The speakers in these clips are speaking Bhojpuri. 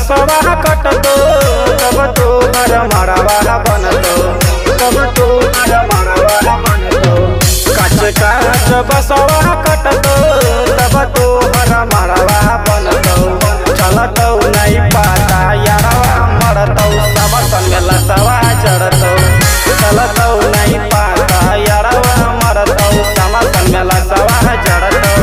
बसवा कटतो तब तो हर मरवा बनतो तब तो हर मरवा बनतो काच काच बसवा कटतो तब तो हर मरवा बनतो चलतो नहीं पाता यारवा मरतो सब संगला सवा चढ़तो चलतो नहीं पाता यारवा मरतो सब संगला सवा चढ़तो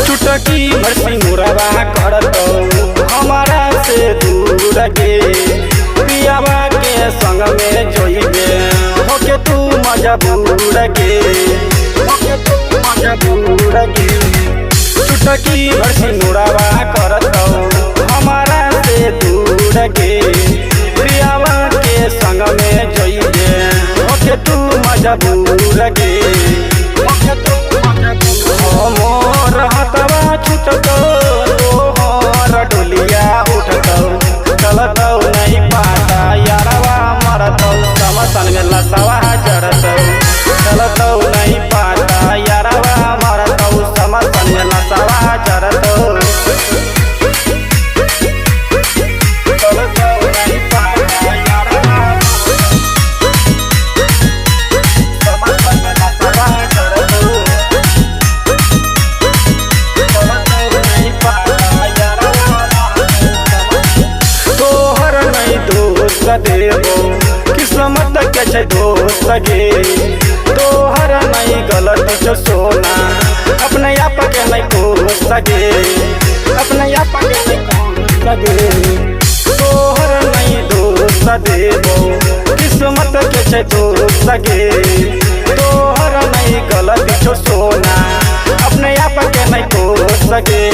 चुटकी भरसी मुरवा करतो हमारा से दूर गे पियावा के संग में जोइबे होके तू मजबूर गे होके तू मजबूर गे चुटकी भरसी मुरवा करतो हमारा से दूर गे पियावा के संग में जोइबे होके तू मजबूर गे होके तू मोर हतवा छुटतो तोहर डोलिया उठतो चलतो नहीं पाता यारवा मरतो समसन में लसवा जड़तो चलतो नहीं पाता यारवा मरतो समसन में लसवा जड़तो चलतो नहीं पाता यारवा समसन में लसवा जड़तो देवो किस्मत के छे दोस्त गे तोहर नहीं गलत जो सोना अपने आप के नहीं को सगे अपने आप के नहीं को सगे तोहर नहीं दोस्त देवो किस्मत के छे दोस्त गे तोहर नहीं गलत जो सोना अपने आप के नहीं को सगे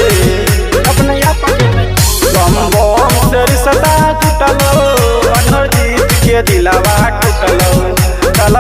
अपने आप के नहीं बम बम से रिश्ता टूटलो के दिलावा टूटलो चल